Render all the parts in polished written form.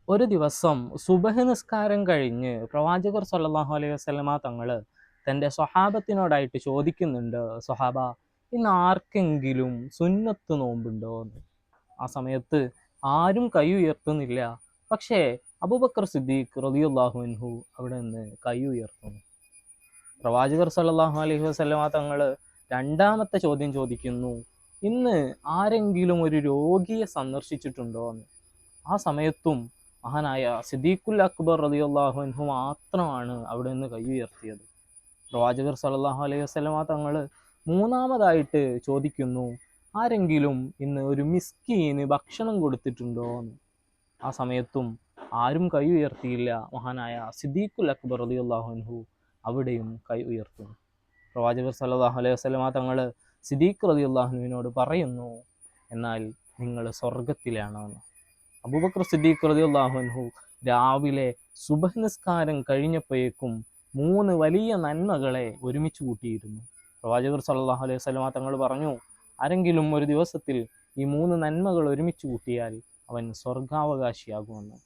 ഒരു ദിവസം സുബഹ് നിസ്കാരം കഴിഞ്ഞ് പ്രവാചകർ സല്ലല്ലാഹു അലൈഹി വസല്ലമ തങ്ങൾ തൻ്റെ സ്വഹാബത്തിനോടായിട്ട് ചോദിക്കുന്നുണ്ട്, സ്വഹാബ, ഇന്ന് ആർക്കെങ്കിലും സുന്നത്ത് നോമ്പുണ്ടോ എന്ന്. ആ സമയത്ത് ആരും കൈ ഉയർത്തുന്നില്ല. പക്ഷേ അബൂബക്കർ സിദ്ദീഖ് റളിയല്ലാഹു അൻഹു അവിടെ നിന്ന് കൈ ഉയർത്തുന്നു. പ്രവാചകർ സല്ലല്ലാഹു അലൈഹി വസല്ലമ തങ്ങൾ രണ്ടാമത്തെ ചോദ്യം ചോദിക്കുന്നു, ഇന്ന് ആരെങ്കിലും ഒരു രോഗിയെ സന്ദർശിച്ചിട്ടുണ്ടോ എന്ന്. ആ സമയത്തും മഹാനായ സിദ്ദീഖുൽ അക്ബർ റളിയല്ലാഹു അൻഹു മാത്രമാണ് അവിടെ നിന്ന് കൈ ഉയർത്തിയത്. പ്രവാചകർ സല്ലല്ലാഹു അലൈഹി വസല്ലമ തങ്ങൾ മൂന്നാമതായിട്ട് ചോദിക്കുന്നു, ആരെങ്കിലും ഇന്ന് ഒരു മിസ്കീന് ഭക്ഷണം കൊടുത്തിട്ടുണ്ടോ എന്ന്. ആ സമയത്തും ആരും കൈ ഉയർത്തിയില്ല. മഹാനായ സിദ്ദീഖുൽ അക്ബർ റളിയല്ലാഹു അൻഹു അവിടെയും കൈ ഉയർത്തുന്നു. പ്രവാചകർ സല്ലല്ലാഹു അലൈഹി വസല്ലമ തങ്ങൾ സിദ്ദീഖ് റളിയല്ലാഹു അൻഹുവിനോട് പറയുന്നു, എന്നാൽ നിങ്ങൾ സ്വർഗത്തിലാണെന്ന്. അബൂബക്കർ സിദ്ദീഖ് റളിയല്ലാഹു അൻഹു രാവിലെ സുബഹ് നിസ്കാരം കഴിഞ്ഞപ്പോഴേക്കും 3 വലിയ നന്മകളെ ഒരുമിച്ച് കൂട്ടിയിരുന്നു. പ്രവാചകർ സല്ലല്ലാഹു അലൈഹി വസല്ലമ തങ്ങൾ പറഞ്ഞു, ആരെങ്കിലും ഒരു ദിവസത്തിൽ ഈ 3 നന്മകൾ ഒരുമിച്ച് കൂട്ടിയാൽ അവൻ സ്വർഗാവകാശിയാകുമെന്ന്.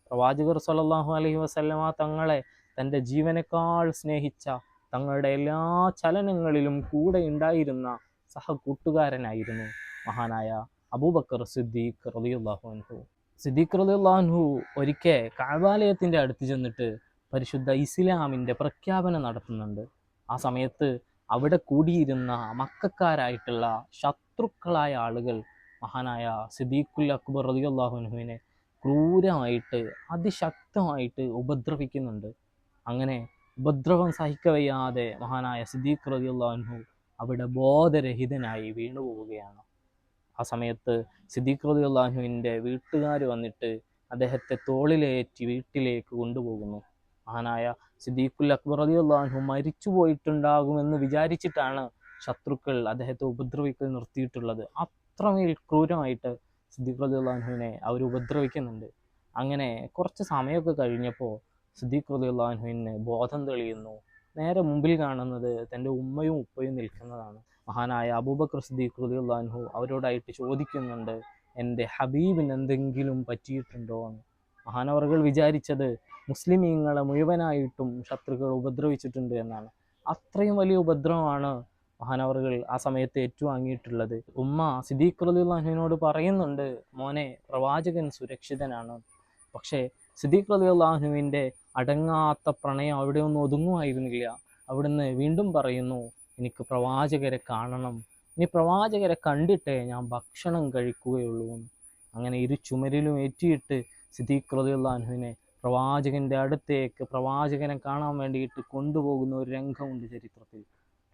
പ്രവാചകർ സല്ലല്ലാഹു അലൈഹി വസല്ലമ തങ്ങളെ തൻ്റെ ജീവനേക്കാൾ സ്നേഹിച്ച, തങ്ങളുടെ എല്ലാ ചലനങ്ങളിലും കൂടെ ഉണ്ടായിരുന്ന സഹകൂട്ടുകാരനായിരുന്നു മഹാനായ അബൂബക്കർ സിദ്ദീഖ് റളിയല്ലാഹു അൻഹു. സിദ്ദീഖ് റളിയല്ലാഹു അൻഹു ഒരിക്കൽ കഅബാലയത്തിൻ്റെ അടുത്ത് ചെന്നിട്ട് പരിശുദ്ധ ഇസ്ലാമിൻ്റെ പ്രഖ്യാപനം നടത്തുന്നുണ്ട്. ആ സമയത്ത് അവിടെ കൂടിയിരുന്ന മക്കക്കാരായിട്ടുള്ള ശത്രുക്കളായ ആളുകൾ മഹാനായ സിദ്ദീഖുൽ അക്ബർ റളിയല്ലാഹു അൻഹുവിനെ ക്രൂരമായിട്ട് അതിശക്തമായിട്ട് ഉപദ്രവിക്കുന്നുണ്ട്. അങ്ങനെ ഉപദ്രവം സഹിക്കവയ്യാതെ മഹാനായ സിദ്ദീഖ് റളിയല്ലാഹു അൻഹു അവിടെ ബോധരഹിതനായി വീണുപോവുകയാണ്. ആ സമയത്ത് സിദ്ദീഖ് റളിയല്ലാഹു അൻഹുവിൻ്റെ വീട്ടുകാർ വന്നിട്ട് അദ്ദേഹത്തെ തോളിലേറ്റി വീട്ടിലേക്ക് കൊണ്ടുപോകുന്നു. മഹാനായ സിദ്ദീഖുൽ അക്ബർ റളിയല്ലാഹു അൻഹു മരിച്ചു പോയിട്ടുണ്ടാകുമെന്ന് വിചാരിച്ചിട്ടാണ് ശത്രുക്കൾ അദ്ദേഹത്തെ ഉപദ്രവിക്കൽ നിർത്തിയിട്ടുള്ളത്. അത്രമേൽ ക്രൂരമായിട്ട് സിദ്ദീഖ് റളിയല്ലാഹു അൻഹുവിനെ അവർ ഉപദ്രവിക്കുന്നുണ്ട്. അങ്ങനെ കുറച്ച് സമയമൊക്കെ കഴിഞ്ഞപ്പോൾ സിദ്ദീഖ് റളിയല്ലാഹു അൻഹുവിന് ബോധം തെളിയുന്നു. നേരെ മുമ്പിൽ കാണുന്നത് തൻ്റെ ഉമ്മയും ഉപ്പയും നിൽക്കുന്നതാണ്. മഹാനായ അബൂബക്കർ സിദ്ദീഖ് റളിയല്ലാഹു അൻഹു അവരോടായിട്ട് ചോദിക്കുന്നുണ്ട്, എൻ്റെ ഹബീബിന് എന്തെങ്കിലും പറ്റിയിട്ടുണ്ടോ എന്ന്. മഹാനവറുകൾ വിചാരിച്ചത് മുസ്ലിമീങ്ങളെ മുഴുവനായിട്ടും ശത്രുക്കൾ ഉപദ്രവിച്ചിട്ടുണ്ട് എന്നാണ്. അത്രയും വലിയ ഉപദ്രവമാണ് മഹാനവറുകൾ ആ സമയത്ത് ഏറ്റുവാങ്ങിയിട്ടുള്ളത്. ഉമ്മ സിദ്ദീഖ് റളിയല്ലാഹു അൻഹുവിനോട് പറയുന്നുണ്ട്, മോനെ, പ്രവാചകൻ സുരക്ഷിതനാണ്. പക്ഷേ സിദ്ദീഖ് റളിയല്ലാഹു അൻഹുവിൻ്റെ അടങ്ങാത്ത പ്രണയം അവിടെ ഒന്നും ഒതുങ്ങുമായിരുന്നില്ല. അവിടുന്ന് വീണ്ടും പറയുന്നു, എനിക്ക് പ്രവാചകരെ കാണണം, ഇനി പ്രവാചകരെ കണ്ടിട്ടേ ഞാൻ ഭക്ഷണം കഴിക്കുകയുള്ളൂ. അങ്ങനെ ഇരു ചുമരിലും ഏറ്റിയിട്ട് സിദ്ദീഖ് റളിയല്ലാഹു അൻഹുവിനെ പ്രവാചകൻ്റെ അടുത്തേക്ക് പ്രവാചകനെ കാണാൻ വേണ്ടിയിട്ട് കൊണ്ടുപോകുന്ന ഒരു രംഗമുണ്ട് ചരിത്രത്തിൽ.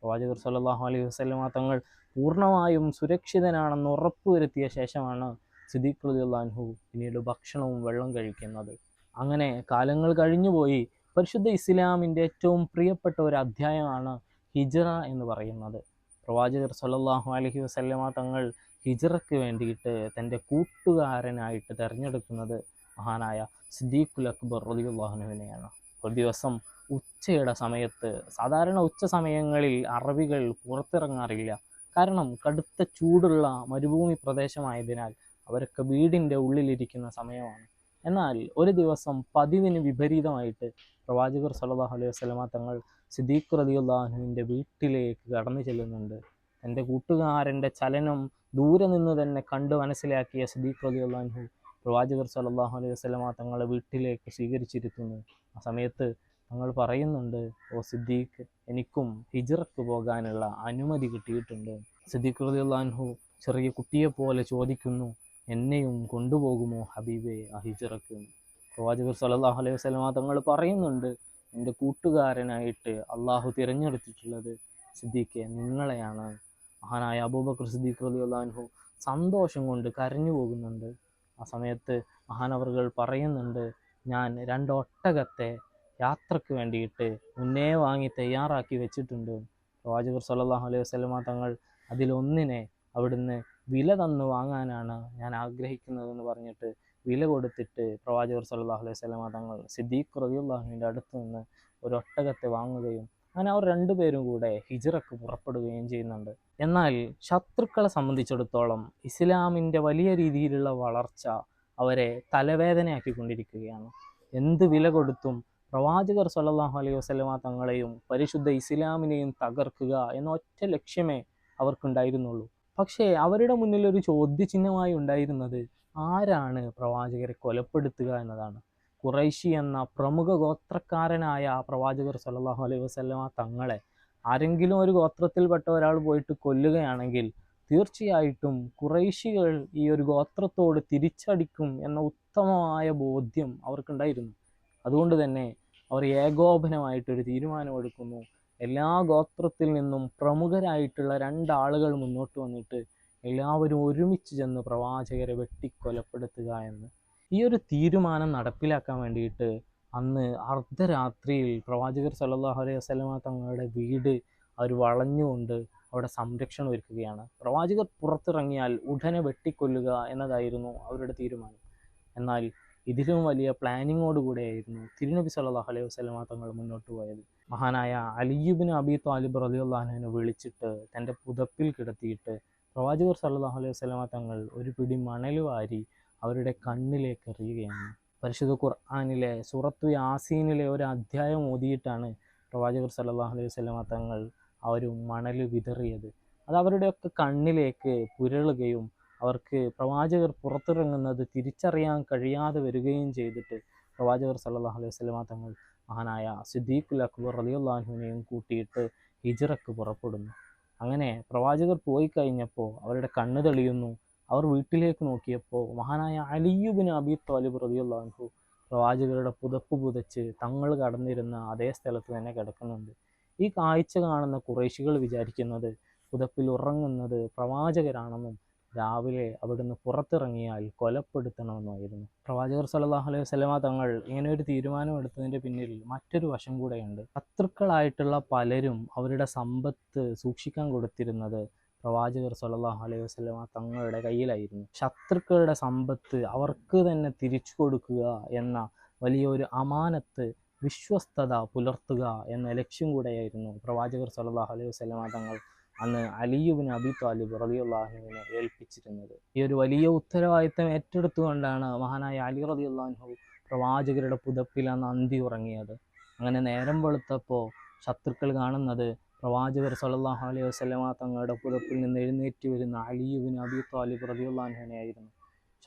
പ്രവാചകർ സല്ലല്ലാഹു അലൈഹി വസല്ലമ തങ്ങൾ പൂർണ്ണമായും സുരക്ഷിതനാണെന്ന് ഉറപ്പുവരുത്തിയ ശേഷമാണ് സിദ്ദീഖ് റളിയല്ലാഹു അൻഹു പിന്നീട് ഭക്ഷണവും വെള്ളം കഴിക്കുന്നത്. അങ്ങനെ കാലങ്ങൾ കഴിഞ്ഞുപോയി. പരിശുദ്ധ ഇസ്ലാമിൻ്റെ ഏറ്റവും പ്രിയപ്പെട്ട ഒരു അധ്യായമാണ് ഹിജ്റ എന്ന് പറയുന്നത്. പ്രവാചകർ സല്ലല്ലാഹു അലൈഹി വസല്ലമ തങ്ങൾ ഹിജ്റയ്ക്ക് വേണ്ടിയിട്ട് തൻ്റെ കൂട്ടുകാരനായിട്ട് തിരഞ്ഞെടുക്കുന്നത് മഹാനായ സിദ്ദീഖുൽ അക്ബർ റളിയല്ലാഹു അൻഹുവിനെയാണ്. ഒരു ദിവസം ഉച്ചയുടെ സമയത്ത്, സാധാരണ ഉച്ച സമയങ്ങളിൽ അറബികൾ പുറത്തിറങ്ങാറില്ല. കാരണം കടുത്ത ചൂടുള്ള മരുഭൂമി പ്രദേശമായതിനാൽ അവരൊക്കെ വീടിൻ്റെ ഉള്ളിലിരിക്കുന്ന സമയമാണ്. എന്നാൽ ഒരു ദിവസം പതിവിന് വിപരീതമായിട്ട് പ്രവാചകർ സല്ലല്ലാഹു അലൈഹി വസല്ലമ തങ്ങൾ സിദ്ദീഖ് റളിയല്ലാഹു അൻഹുവിൻ്റെ വീട്ടിലേക്ക് കടന്നു ചെല്ലുന്നുണ്ട്. തൻ്റെ കൂട്ടുകാരൻ്റെ ചലനം ദൂരെ നിന്ന് തന്നെ കണ്ട് മനസ്സിലാക്കിയ സിദ്ദീഖ് റളിയല്ലാഹു അൻഹു പ്രവാചകർ സല്ലല്ലാഹു അലൈഹി വസല്ലമ തങ്ങളെ വീട്ടിലേക്ക് സ്വീകരിച്ചിരുത്തുന്നു. ആ സമയത്ത് തങ്ങൾ പറയുന്നുണ്ട്, ഓ സിദ്ദീഖ്, എനിക്കും ഹിജ്റക്ക് പോകാനുള്ള അനുമതി കിട്ടിയിട്ടുണ്ട്. സിദ്ദീഖ് റളിയല്ലാഹു അൻഹു ചെറിയ കുട്ടിയെപ്പോലെ ചോദിക്കുന്നു, എന്നെയും കൊണ്ടുപോകുമോ ഹബീബേ ആ ഹിജ്റക്ക്? പ്രവാചകർ സല്ലല്ലാഹു അലൈഹി വസല്ലമ തങ്ങൾ പറയുന്നുണ്ട്, എൻ്റെ കൂട്ടുകാരനായിട്ട് അള്ളാഹു തിരഞ്ഞെടുത്തിട്ടുള്ളത് സിദ്ദീഖെ നിങ്ങളെയാണ്. മഹാനായ അബൂബക്കർ സിദ്ദീഖ് റളിയല്ലാഹു അൻഹു സന്തോഷം കൊണ്ട് കരഞ്ഞു പോകുന്നുണ്ട്. ആ സമയത്ത് മഹാനവറുകൾ പറയുന്നുണ്ട്, ഞാൻ 2 ഒട്ടകത്തെ യാത്രക്ക് വേണ്ടിയിട്ട് മുന്നേ വാങ്ങി തയ്യാറാക്കി വെച്ചിട്ടുണ്ട്. പ്രവാചകർ സല്ലല്ലാഹു അലൈഹി വസല്ലമ തങ്ങൾ അതിലൊന്നിനെ അവിടുന്ന് വില തന്ന് വാങ്ങാനാണ് ഞാൻ ആഗ്രഹിക്കുന്നതെന്ന് പറഞ്ഞിട്ട് വില കൊടുത്തിട്ട് പ്രവാചകർ സല്ലല്ലാഹു അലൈഹി വസല്ലമ തങ്ങൾ സിദ്ദീഖ് റളിയല്ലാഹു അൻഹുവിൻ്റെ അടുത്ത് നിന്ന് ഒരു ഒട്ടകത്തെ വാങ്ങുകയും അങ്ങനെ അവർ രണ്ടുപേരും കൂടെ ഹിജ്റക്ക് പുറപ്പെടുകയും ചെയ്യുന്നുണ്ട്. എന്നാൽ ശത്രുക്കളെ സംബന്ധിച്ചിടത്തോളം ഇസ്ലാമിൻ്റെ വലിയ രീതിയിലുള്ള വളർച്ച അവരെ തലവേദനയാക്കിക്കൊണ്ടിരിക്കുകയാണ്. എന്ത് വില കൊടുത്തും പ്രവാചകർ സ്വല്ലല്ലാഹു അലൈഹി വസല്ലമ തങ്ങളെയും പരിശുദ്ധ ഇസ്ലാമിനെയും തകർക്കുക എന്ന ഒറ്റ ലക്ഷ്യമേ അവർക്കുണ്ടായിരുന്നുള്ളൂ. പക്ഷേ അവരുടെ മുന്നിൽ ഒരു ചോദ്യചിഹ്നമായി ഉണ്ടായിരുന്നത് ആരാണ് പ്രവാചകരെ കൊലപ്പെടുത്തുക എന്നതാണ്. ഖുറൈശി എന്ന പ്രമുഖ ഗോത്രക്കാരനായ പ്രവാചകർ സ്വല്ലല്ലാഹു അലൈഹി വസല്ലമ തങ്ങളെ ആരെങ്കിലും ഒരു ഗോത്രത്തിൽപ്പെട്ട ഒരാൾ പോയിട്ട് കൊല്ലുകയാണെങ്കിൽ തീർച്ചയായിട്ടും ഖുറൈശികൾ ഈ ഒരു ഗോത്രത്തോട് തിരിച്ചടിക്കും എന്ന ഉത്തമമായ ബോധ്യം അവർക്കുണ്ടായിരുന്നു. അതുകൊണ്ട് തന്നെ അവർ ഏകോപനമായിട്ടൊരു തീരുമാനമെടുക്കുന്നു. എല്ലാ ഗോത്രത്തിൽ നിന്നും പ്രമുഖരായിട്ടുള്ള രണ്ടാളുകൾ മുന്നോട്ട് വന്നിട്ട് എല്ലാവരും ഒരുമിച്ച് ചെന്ന് പ്രവാചകരെ വെട്ടിക്കൊലപ്പെടുത്തുക എന്ന്. ഈ ഒരു തീരുമാനം നടപ്പിലാക്കാൻ വേണ്ടിയിട്ട് അന്ന് അർദ്ധരാത്രിയിൽ പ്രവാചകർ സല്ലല്ലാഹു അലൈഹി വസല്ലമ തങ്ങളുടെ വീട് അവർ വളഞ്ഞുകൊണ്ട് അവിടെ സംരക്ഷണം ഒരുക്കുകയാണ്. പ്രവാചകർ പുറത്തിറങ്ങിയാൽ ഉടനെ വെട്ടിക്കൊല്ലുക എന്നതായിരുന്നു അവരുടെ തീരുമാനം. എന്നാൽ ഇതിലും വലിയ പ്ലാനിങ്ങോടുകൂടെയായിരുന്നു തിരുനബി സല്ലല്ലാഹു അലൈഹി വസല്ലമ തങ്ങൾ മുന്നോട്ട് പോയത്. മഹാനായ അലി ഇബ്നു അബി ത്വാലിബ് റളിയല്ലാഹു അൻഹുവിനെ വിളിച്ചിട്ട് തൻ്റെ പുതപ്പിൽ കിടത്തിയിട്ട് പ്രവാചകർ സല്ലല്ലാഹു അലൈഹി വസല്ലമ തങ്ങൾ ഒരു പിടി മണൽ വാരി അവരുടെ കണ്ണിലേക്ക് എറിയുകയാണ്. പരിശുദ്ധ ഖുർആനിലെ സൂറത്തു യാസീനിലെ ഒരു അധ്യായം ഓതിയിട്ടാണ് പ്രവാചകർ സല്ലല്ലാഹു അലൈഹി വസല്ലമ തങ്ങൾ ആ ഒരു മണൽ വിതറിയത്. അത് അവരുടെയൊക്കെ കണ്ണിലേക്ക് പുരളുകയും അവർക്ക് പ്രവാചകർ പുറത്തിറങ്ങുന്നത് തിരിച്ചറിയാൻ കഴിയാതെ വരികയും ചെയ്തിട്ട് പ്രവാചകർ സല്ലല്ലാഹു അലൈഹി വസല്ലമ തങ്ങൾ മഹാനായ സിദ്ദീഖുൽ അക്ബർ റളിയല്ലാഹു അൻഹുവിനെയും കൂട്ടിയിട്ട് ഹിജ്റക്ക് പുറപ്പെടുന്നു. അങ്ങനെ പ്രവാചകർ പോയി കഴിഞ്ഞപ്പോൾ അവരുടെ കണ്ണ് തെളിയുന്നു. അവർ വീട്ടിലേക്ക് നോക്കിയപ്പോൾ മഹാനായ അലി ഇബ്നു അബി ത്വാലിബ് റളിയല്ലാഹു അൻഹു പ്രവാചകരുടെ പുതപ്പ് പുതച്ച് തങ്ങൾ കടന്നിരുന്ന അതേ സ്ഥലത്ത് തന്നെ കിടക്കുന്നുണ്ട്. ഈ കാഴ്ച കാണുന്ന ഖുറൈശികൾ വിചാരിക്കുന്നത് പുതപ്പിൽ ഉറങ്ങുന്നത് പ്രവാചകരാണെന്നും രാവിലെ അവിടുന്ന് പുറത്തിറങ്ങിയാൽ കൊലപ്പെടുത്തണമെന്നുമായിരുന്നു. പ്രവാചകർ സല്ലല്ലാഹു അലൈഹി വസല്ലമ തങ്ങൾ ഇങ്ങനെ ഒരു തീരുമാനമെടുത്തതിൻ്റെ പിന്നിൽ മറ്റൊരു വശം കൂടെയുണ്ട്. ശത്രുക്കളായിട്ടുള്ള പലരും അവരുടെ സമ്പത്ത് സൂക്ഷിക്കാൻ കൊടുത്തിരുന്നത് പ്രവാചകർ സല്ലല്ലാഹു അലൈഹി വസല്ലമ തങ്ങളുടെ കയ്യിലായിരുന്നു. ശത്രുക്കളുടെ സമ്പത്ത് അവർക്ക് തന്നെ തിരിച്ചു കൊടുക്കുക എന്ന വലിയൊരു അമാനത്ത്, വിശ്വസ്തത പുലർത്തുക എന്ന ലക്ഷ്യം കൂടെയായിരുന്നു പ്രവാചകർ സല്ലല്ലാഹു അലൈഹി വസല്ലമ തങ്ങൾ അന്ന് അലി ഇബ്നു അബി ത്വാലിബ് റളിയല്ലാഹു അൻഹുവിനെ ഏൽപ്പിച്ചിരുന്നത്. ഈ ഒരു വലിയ ഉത്തരവാദിത്തം ഏറ്റെടുത്തുകൊണ്ടാണ് മഹാനായ അലി റളിയല്ലാഹു അൻഹു പ്രവാചകരുടെ പുതപ്പിൽ അന്ന് അന്തി ഉറങ്ങിയത്. അങ്ങനെ നേരം വെളുത്തപ്പോൾ ശത്രുക്കൾ കാണുന്നത് പ്രവാചകർ സല്ലല്ലാഹു അലൈഹി വസല്ലമ തങ്ങളുടെ പുതപ്പിൽ നിന്ന് എഴുന്നേറ്റ് വരുന്ന അലി ഇബ്നു അബി ത്വാലിബ് റളിയല്ലാഹു അൻഹുവിനെയായിരുന്നു.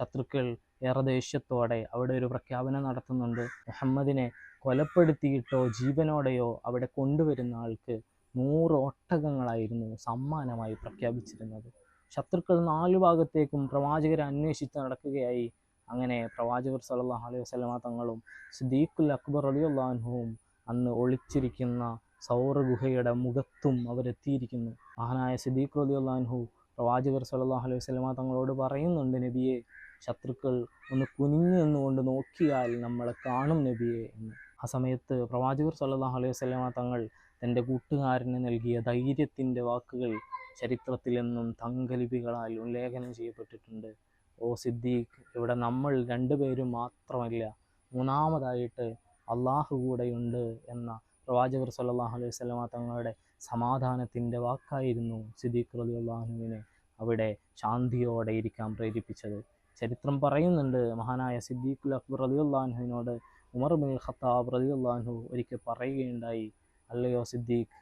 ശത്രുക്കൾ ഏറെ ദേഷ്യത്തോടെ അവിടെ ഒരു പ്രഖ്യാപനം നടത്തുന്നുണ്ട്. മുഹമ്മദിനെ കൊലപ്പെടുത്തിയിട്ടോ ജീവനോടെയോ അവിടെ കൊണ്ടുവരുന്ന ആൾക്ക് 100 ഒട്ടകങ്ങളായിരുന്നു സമ്മാനമായി പ്രഖ്യാപിച്ചിരുന്നത്. ശത്രുക്കൾ 4 ഭാഗത്തേക്കും പ്രവാചകരെ അന്വേഷിച്ച് നടക്കുകയായി. അങ്ങനെ പ്രവാചകർ സല്ലല്ലാഹു അലൈഹി വസല്ലമ തങ്ങളും സിദ്ദീഖുൽ അക്ബർ റളിയല്ലാഹു അൻഹുവും അന്ന് ഒളിച്ചിരിക്കുന്ന സൗർ ഗുഹയുടെ മുഖത്തും അവരെത്തിയിരിക്കുന്നു. മഹാനായ സിദ്ദീഖ് റളിയല്ലാഹു അൻഹു പ്രവാചകർ സല്ലല്ലാഹു അലൈഹി വസല്ലമ തങ്ങളോട് പറയുന്നുണ്ട്, നബിയെ, ശത്രുക്കൾ ഒന്ന് കുനിഞ്ഞു നിന്നുകൊണ്ട് നോക്കിയാൽ നമ്മളെ കാണും നബിയെ എന്ന്. ആ സമയത്ത് പ്രവാചകർ സല്ലല്ലാഹു അലൈഹി വസല്ലമ തങ്ങൾ തൻ്റെ കൂട്ടുകാരന് നൽകിയ ധൈര്യത്തിൻ്റെ വാക്കുകൾ ചരിത്രത്തിലെന്നും തങ്കലിപികളാൽ ഉല്ലേഖനം ചെയ്യപ്പെട്ടിട്ടുണ്ട്. ഓ സിദ്ദീഖ്, ഇവിടെ നമ്മൾ രണ്ടുപേരും മാത്രമല്ല, മൂന്നാമതായിട്ട് അള്ളാഹു കൂടെയുണ്ട് എന്ന പ്രവാചകർ സല്ലല്ലാഹു അലൈഹി വസല്ലമ തങ്ങളുടെ സമാധാനത്തിൻ്റെ വാക്കായിരുന്നു സിദ്ദീഖ് റളിയല്ലാഹു അൻഹുവിനെ അവിടെ ശാന്തിയോടെ ഇരിക്കാൻ പ്രേരിപ്പിച്ചത്. ചരിത്രം പറയുന്നുണ്ട്, മഹാനായ സിദ്ദീഖുൽ അക്ബർ റളിയല്ലാഹു അൻഹുവിനോട് ഉമർ ഇബ്നുൽ ഖത്താബ് റളിയല്ലാഹു അൻഹു ഒരിക്കൽ പറയുകയുണ്ടായി, അല്ലയോ സിദ്ദീഖ്,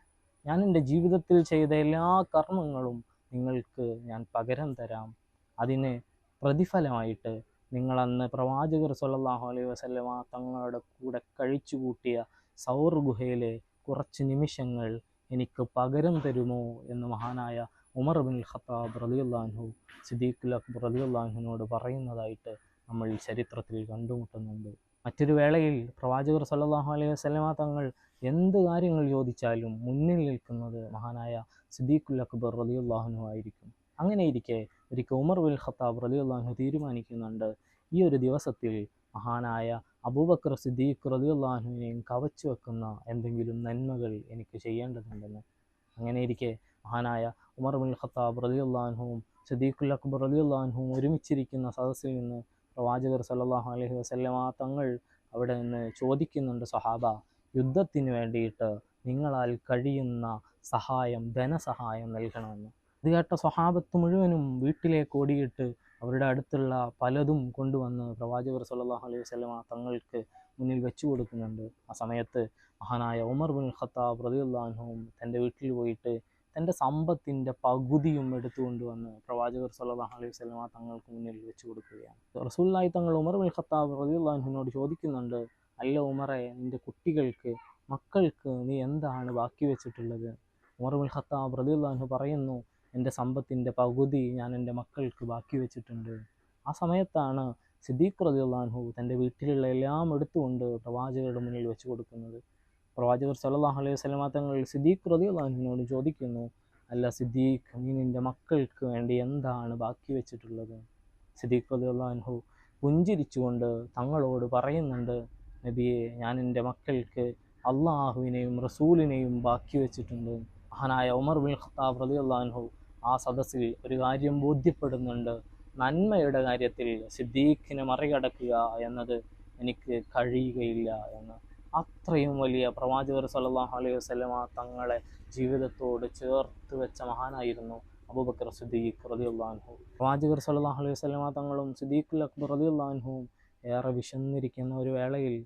ഞാൻ എൻ്റെ ജീവിതത്തിൽ ചെയ്ത എല്ലാ കർമ്മങ്ങളും നിങ്ങൾക്ക് ഞാൻ പകരം തരാം. അതിന് പ്രതിഫലമായിട്ട് നിങ്ങളന്ന് പ്രവാചകർ സ്വല്ലല്ലാഹു അലൈഹി വസല്ലമ തങ്ങളുടെ കൂടെ കഴിച്ചു കൂട്ടിയ സൗർ ഗുഹയിലെ കുറച്ച് നിമിഷങ്ങൾ എനിക്ക് പകരം തരുമോ എന്ന് മഹാനായ ഉമർ ഇബ്നുൽ ഖത്താബ് റളിയല്ലാഹു അൻഹു സിദ്ദീഖുൽ അക്ബർ റളിയല്ലാഹു അൻഹുവിനോട് പറയുന്നതായിട്ട് നമ്മൾ ചരിത്രത്തിൽ കണ്ടുമുട്ടുന്നുണ്ട്. മറ്റൊരു വേളയിൽ പ്രവാചകർ സല്ലല്ലാഹു അലൈഹി വസല്ലമ തങ്ങൾ എന്ത് കാര്യങ്ങൾ ചോദിച്ചാലും മുന്നിൽ നിൽക്കുന്നത് മഹാനായ സിദ്ദീഖുൽ അക്ബർ റളിയല്ലാഹു അൻഹു ആയിരിക്കും. അങ്ങനെയിരിക്കെ ഒരിക്കൽ ഉമർ ഇബ്നുൽ ഖത്താബ് റളിയല്ലാഹു അൻഹു തീരുമാനിക്കുന്നുണ്ട്, ഈ ഒരു ദിവസത്തിൽ മഹാനായ അബൂബക്കർ സിദ്ദീഖ് റളിയല്ലാഹു അൻഹുവിനെയും കവച്ചു വെക്കുന്ന എന്തെങ്കിലും നന്മകൾ എനിക്ക് ചെയ്യേണ്ടതുണ്ടെന്ന്. അങ്ങനെയിരിക്കെ മഹാനായ ഉമർ ഇബ്നുൽ ഖത്താബ് റളിയല്ലാഹു അൻഹുവും സിദ്ദീഖുൽ അക്ബർ റളിയല്ലാഹു അൻഹുവും ഒരുമിച്ചിരിക്കുന്ന സദസ്സിൽ നിന്ന് പ്രവാചകർ സല്ലല്ലാഹു അലൈഹി വസല്ലമ തങ്ങൾ അവിടെ നിന്ന് ചോദിക്കുന്നുണ്ട്, സഹാബ, യുദ്ധത്തിന് വേണ്ടിയിട്ട് നിങ്ങളാൽ കഴിയുന്ന സഹായം, ധനസഹായം നൽകണമെന്ന്. ഇത് കേട്ട സ്വഹാബത്ത് മുഴുവനും വീട്ടിലേക്ക് ഓടിയിട്ട് അവരുടെ അടുത്തുള്ള പലതും കൊണ്ടുവന്ന് പ്രവാചകർ സ്വല്ലല്ലാഹു അലൈഹി വസല്ലമ തങ്ങൾക്ക് മുന്നിൽ വെച്ചു കൊടുക്കുന്നുണ്ട്. ആ സമയത്ത് മഹാനായ ഉമർ ബിൻ ഖത്താബ് റളിയല്ലാഹു അൻഹു തൻ്റെ വീട്ടിൽ പോയിട്ട് തൻ്റെ സമ്പത്തിൻ്റെ പകുതിയും എടുത്തുകൊണ്ടുവന്ന് പ്രവാചകർ സ്വല്ലല്ലാഹു അലൈഹി വസല്ലമ തങ്ങൾക്ക് മുന്നിൽ വെച്ചു കൊടുക്കുകയാണ്. റസൂലുള്ളാഹി തങ്ങൾ ഉമർ ബിൻ ഖത്താബ് റളിയല്ലാഹു അൻഹുവിനോട് ചോദിക്കുന്നുണ്ട്, അല്ല ഉമറെ, നിൻ്റെ മക്കൾക്ക് നീ എന്താണ് ബാക്കി വെച്ചിട്ടുള്ളത്? ഉമർ ബിൻ ഖത്താബ് റളിയല്ലാഹു അൻഹു പറയുന്നു, എൻ്റെ സമ്പത്തിൻ്റെ പകുതി ഞാൻ എൻ്റെ മക്കൾക്ക് ബാക്കി വെച്ചിട്ടുണ്ട്. ആ സമയത്താണ് സിദ്ദീഖ് റളിയല്ലാഹു അൻഹു തൻ്റെ വീട്ടിലുള്ള എല്ലാം എടുത്തുകൊണ്ട് പ്രവാചകരുടെ മുന്നിൽ വെച്ച് കൊടുക്കുന്നത്. പ്രവാചകർ സ്വല്ലല്ലാഹു അലൈഹി വസല്ലമ തങ്ങൾ സിദ്ദീഖ് റളിയല്ലാഹു അൻഹുവിനോട് ചോദിക്കുന്നു, അല്ല സിദ്ദീഖ്, നീ നിൻ്റെ മക്കൾക്ക് വേണ്ടി എന്താണ് ബാക്കി വെച്ചിട്ടുള്ളത്? സിദ്ദീഖ് റളിയല്ലാഹു അൻഹു പുഞ്ചിരിച്ചുകൊണ്ട് തങ്ങളോട് പറയുന്നുണ്ട്, നബിയെ, ഞാൻ എൻ്റെ മക്കൾക്ക് അള്ളാഹുവിനെയും റസൂലിനെയും ബാക്കി വെച്ചിട്ടുണ്ട്. മഹാനായ ഉമർ ബിൻ ഖത്താബ് റളിയല്ലാഹു അൻഹു ആ സദസ്സിൽ ഒരു കാര്യം ബോധ്യപ്പെടുന്നുണ്ട്, നന്മയുടെ കാര്യത്തിൽ സിദ്ദീഖിനെ മറികടക്കുക എന്നത് എനിക്ക് കഴിയുകയില്ല എന്ന്. അത്രയും വലിയ പ്രവാചകർ സ്വല്ലല്ലാഹു അലൈഹി വസല്ലമ തങ്ങളെ ജീവിതത്തോട് ചേർത്ത് വെച്ച മഹാനായിരുന്നു അബൂബക്കർ സിദ്ദീഖ് റളിയല്ലാഹു അൻഹു. പ്രവാചകർ സ്വല്ലല്ലാഹു അലൈഹി വസല്ലമ തങ്ങളും സിദ്ദീഖുൽ അക്ബർ റളിയല്ലാഹു അൻഹുവും ഏറെ വിശന്നിരിക്കുന്ന ഒരു വേളയിൽ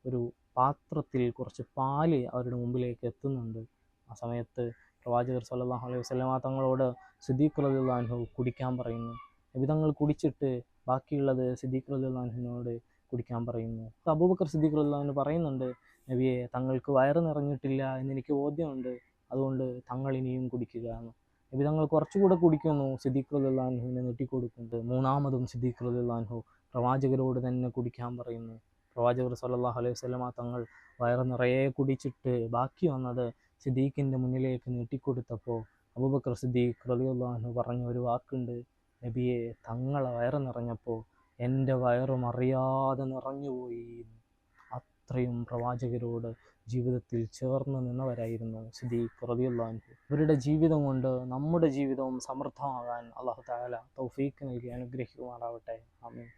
ഒരു പാത്രത്തിൽ കുറച്ച് പാല് അവരുടെ മുമ്പിലേക്ക് എത്തുന്നുണ്ട്. ആ സമയത്ത് പ്രവാചകർ സ്വല്ലല്ലാഹു അലൈഹി വസല്ലമ തങ്ങളോട് സിദ്ദീഖ് റളിയല്ലാഹു അൻഹു കുടിക്കാൻ പറയുന്നു. നബി തങ്ങൾ കുടിച്ചിട്ട് ബാക്കിയുള്ളത് സിദ്ദീഖ് റളിയല്ലാഹു അൻഹുവിനോട് കുടിക്കാൻ പറയുന്നു. അബൂബക്കർ സിദ്ദീഖ് റളിയല്ലാഹു അൻഹു പറയുന്നുണ്ട്, നബിയെ, തങ്ങൾക്ക് വയറ് നിറഞ്ഞിട്ടില്ല എന്നെനിക്ക് ബോധ്യമുണ്ട്, അതുകൊണ്ട് തങ്ങൾ ഇനിയും കുടിക്കുക എന്ന്. നബി തങ്ങൾ കുറച്ചുകൂടെ കുടിക്കുന്നു, സിദ്ദീഖ് റളിയല്ലാഹു അൻഹുവിനെ നീട്ടിക്കൊടുക്കുന്നുണ്ട്. മൂന്നാമതും സിദ്ദീഖ് റളിയല്ലാഹു അൻഹു പ്രവാചകരോട് തന്നെ കുടിക്കാൻ പറയുന്നു. പ്രവാചകർ സ്വല്ലല്ലാഹു അലൈഹി വസല്ലമ തങ്ങൾ വയറ് നിറയെ കുടിച്ചിട്ട് ബാക്കി വന്നത് സിദ്ദീഖിൻ്റെ മുന്നിലേക്ക് നീട്ടിക്കൊടുത്തപ്പോൾ അബൂബക്കർ സിദ്ദീഖ് റളിയല്ലാഹു അൻഹു പറഞ്ഞ ഒരു വാക്കുണ്ട്, നബിയെ, തങ്ങളെ വയറ് നിറഞ്ഞപ്പോൾ എൻ്റെ വയറും അറിയാതെ നിറഞ്ഞുപോയി. അത്രയും പ്രവാചകരോട് ജീവിതത്തിൽ ചേർന്ന് നിന്നവരായിരുന്നു സിദ്ദീഖ് റളിയല്ലാഹു അൻഹു. ഇവരുടെ ജീവിതം കൊണ്ട് നമ്മുടെ ജീവിതവും സമൃദ്ധമാകാൻ അല്ലാഹു തആല തൗഫീഖ് നൽകി അനുഗ്രഹിക്കുമാറാവട്ടെ. ആമീൻ.